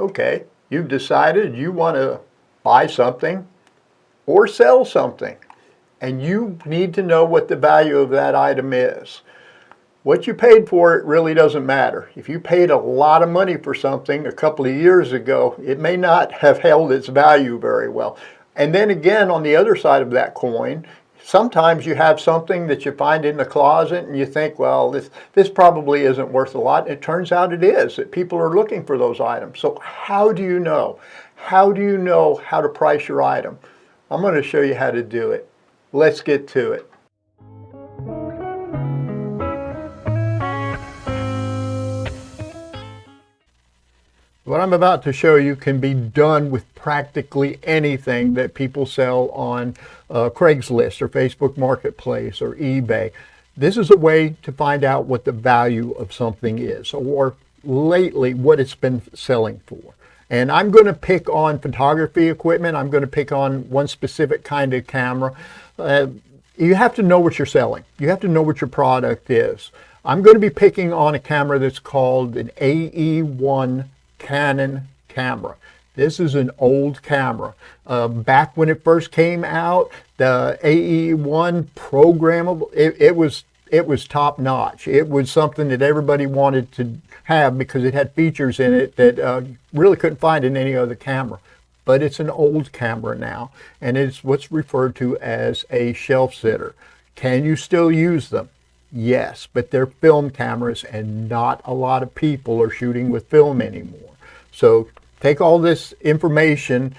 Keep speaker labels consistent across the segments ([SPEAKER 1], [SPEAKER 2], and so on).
[SPEAKER 1] Okay, you've decided you want to buy something or sell something, and you need to know what the value of that item is. What you paid for it really doesn't matter. If you paid a lot of money for something a couple of years ago, it may not have held its value very well. And then again, on the other side of that coin, sometimes you have something that you find in the closet and you think, well, this probably isn't worth a lot. It turns out it is, that people are looking for those items. So how do you know? How do you know how to price your item? I'm going to show you how to do it. Let's get to it. What I'm about to show you can be done with practically anything that people sell on Craigslist or Facebook Marketplace or eBay. This is a way to find out what the value of something is, or lately what it's been selling for. And I'm going to pick on photography equipment. I'm going to pick on one specific kind of camera. You have to know what you're selling. You have to know what your product is. I'm going to be picking on a camera that's called an AE1 Canon camera. This is an old camera. Back when it first came out, the AE1 programmable, it was top notch. It was something that everybody wanted to have because it had features in it that really couldn't find in any other camera. But it's an old camera now, and it's what's referred to as a shelf sitter. Can you still use them? Yes, but they're film cameras, and not a lot of people are shooting with film anymore. So take all this information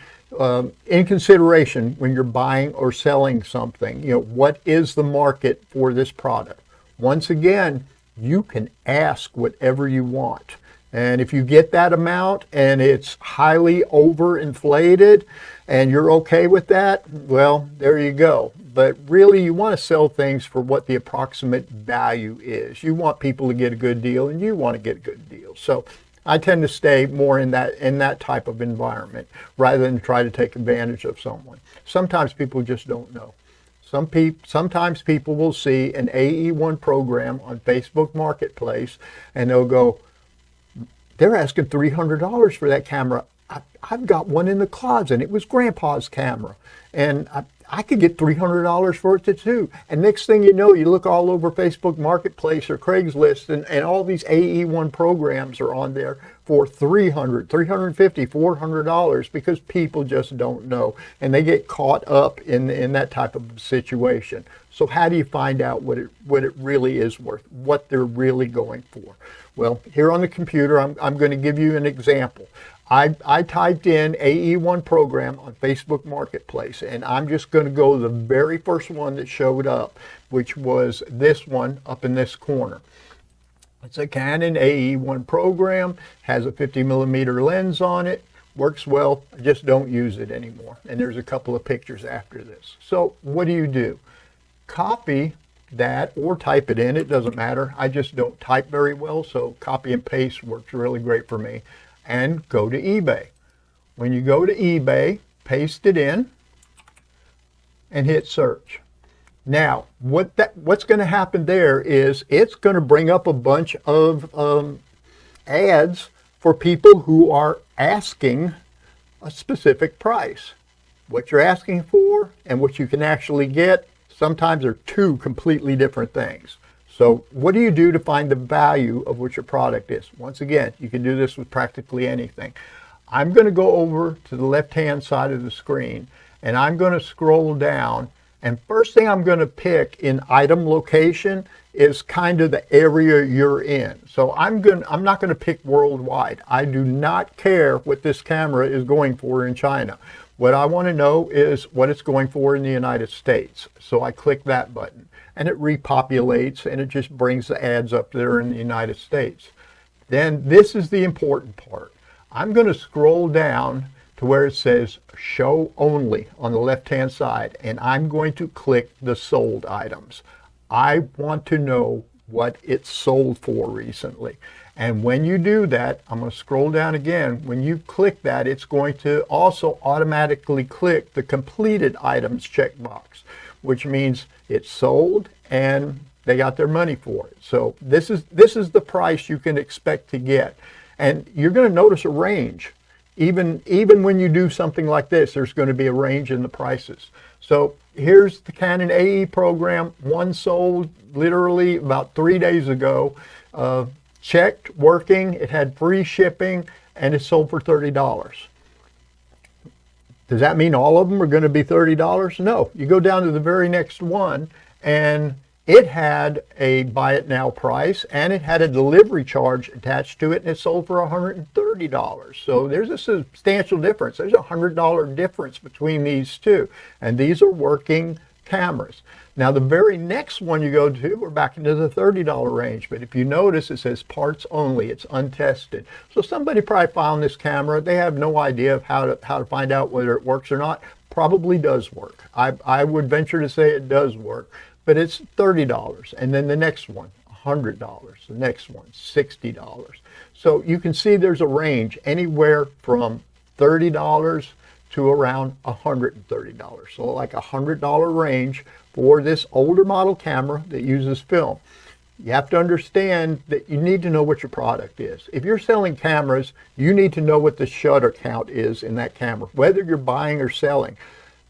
[SPEAKER 1] in consideration when you're buying or selling something. You know, what is the market for this product? Once again, you can ask whatever you want. And if you get that amount and it's highly overinflated and you're okay with that, well, there you go. But really, you want to sell things for what the approximate value is. You want people to get a good deal, and you want to get a good deal. So I tend to stay more in that type of environment rather than try to take advantage of someone. Sometimes people just don't know. Sometimes people will see an AE1 program on Facebook Marketplace and they'll go, they're asking $300 for that camera. I've got one in the closet. It was Grandpa's camera. And I could get $300 for it too. And next thing you know, you look all over Facebook Marketplace or Craigslist, and all these AE1 programs are on there for $300, $350, $400 because people just don't know. And they get caught up in that type of situation. So how do you find out what it really is worth, what they're really going for? Well, here on the computer, I'm going to give you an example. I typed in AE1 program on Facebook Marketplace, and I'm just going to go the very first one that showed up, which was this one up in this corner. It's a Canon AE1 program, has a 50mm lens on it, works well, I just don't use it anymore. And there's a couple of pictures after this. So what do? Copy that or type it in, it doesn't matter. I just don't type very well, so copy and paste works really great for me. And go to eBay. When you go to eBay, paste it in and hit search. Now, what's going to happen there is it's going to bring up a bunch of ads for people who are asking a specific price. What you're asking for and what you can actually get sometimes are two completely different things. So what do you do to find the value of what your product is? Once again, you can do this with practically anything. I'm going to go over to the left-hand side of the screen, and I'm going to scroll down. And first thing I'm going to pick in item location is kind of the area you're in. So I'm not going to pick worldwide. I do not care what this camera is going for in China. What I want to know is what it's going for in the United States. So I click that button, and it repopulates, and it just brings the ads up there in the United States. Then this is the important part. I'm going to scroll down to where it says show only on the left-hand side, and I'm going to click the sold items. I want to know what it sold for recently. And when you do that, I'm going to scroll down again. When you click that, it's going to also automatically click the completed items checkbox, which means it's sold and they got their money for it. So this is the price you can expect to get. And you're going to notice a range. Even when you do something like this, there's going to be a range in the prices. So here's the Canon AE program. One sold literally about 3 days ago. Checked, working, it had free shipping, and it sold for $30. Does that mean all of them are going to be $30? No. You go down to the very next one, and it had a buy it now price, and it had a delivery charge attached to it, and it sold for $130. So there's a substantial difference. There's a $100 difference between these two, and these are working cameras. Now the very next one you go to, we're back into the $30 range, but if you notice, it says parts only. It's untested. So somebody probably found this camera. They have no idea of how to find out whether it works or not. Probably does work. I would venture to say it does work, but it's $30. And then the next one, $100. The next one, $60. So you can see there's a range anywhere from $30 to around $130. So like a $100 range for this older model camera that uses film. You have to understand that you need to know what your product is. If you're selling cameras, you need to know what the shutter count is in that camera, whether you're buying or selling.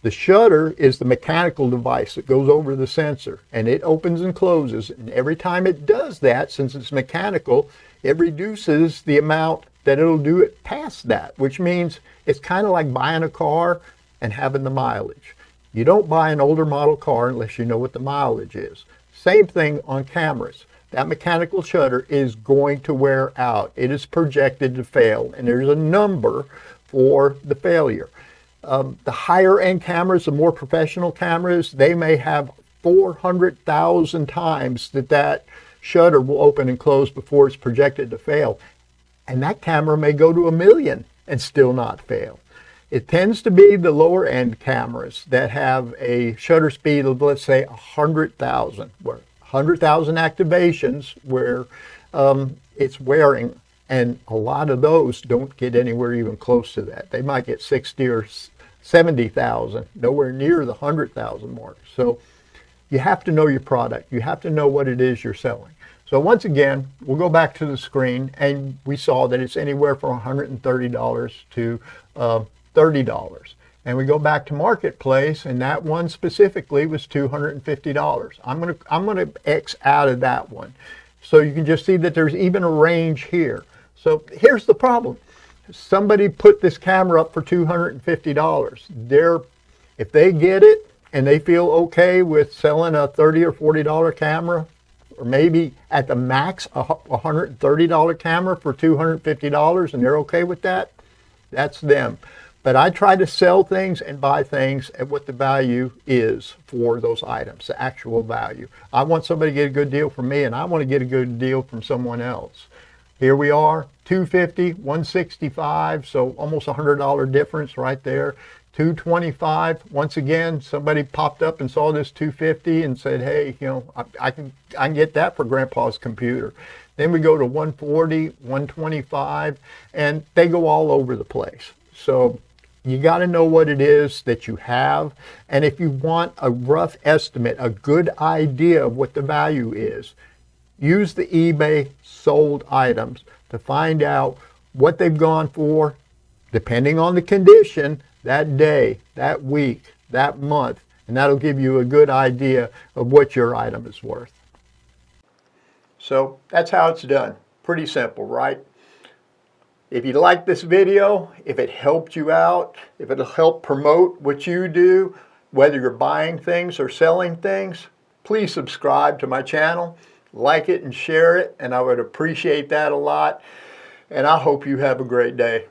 [SPEAKER 1] The shutter is the mechanical device that goes over the sensor, and it opens and closes. And every time it does that, since it's mechanical, it reduces the amount that it'll do it past that, which means it's kind of like buying a car and having the mileage. You don't buy an older model car unless you know what the mileage is. Same thing on cameras. That mechanical shutter is going to wear out. It is projected to fail, and there's a number for the failure. The higher end cameras, the more professional cameras, they may have 400,000 times that shutter will open and close before it's projected to fail. And that camera may go to 1 million and still not fail. It tends to be the lower end cameras that have a shutter speed of, let's say, 100,000, where 100,000 activations where it's wearing. And a lot of those don't get anywhere even close to that. They might get 60 or 70,000, nowhere near the 100,000 mark. So you have to know your product. You have to know what it is you're selling. So once again, we'll go back to the screen, and we saw that it's anywhere from $130 to $30. And we go back to Marketplace, and that one specifically was $250. I'm gonna X out of that one. So you can just see that there's even a range here. So here's the problem. Somebody put this camera up for $250. If they get it and they feel okay with selling a $30 or $40 camera, or maybe at the max a $130 camera for $250, and they're okay with that, that's them. But I try to sell things and buy things at what the value is for those items, the actual value. I want somebody to get a good deal from me, and I want to get a good deal from someone else. Here we are, $250, $165, so almost $100 difference right there. $225. Once again, somebody popped up and saw this $250 and said, "Hey, you know, I can get that for Grandpa's computer." Then we go to $140, $125, and they go all over the place. So you got to know what it is that you have, and if you want a rough estimate, a good idea of what the value is, use the eBay sold items to find out what they've gone for, depending on the condition, that day, that week, that month, and that'll give you a good idea of what your item is worth. So that's how it's done. Pretty simple, right? If you like this video, if it helped you out, if it'll help promote what you do, whether you're buying things or selling things, please subscribe to my channel, like it and share it, and I would appreciate that a lot. And I hope you have a great day.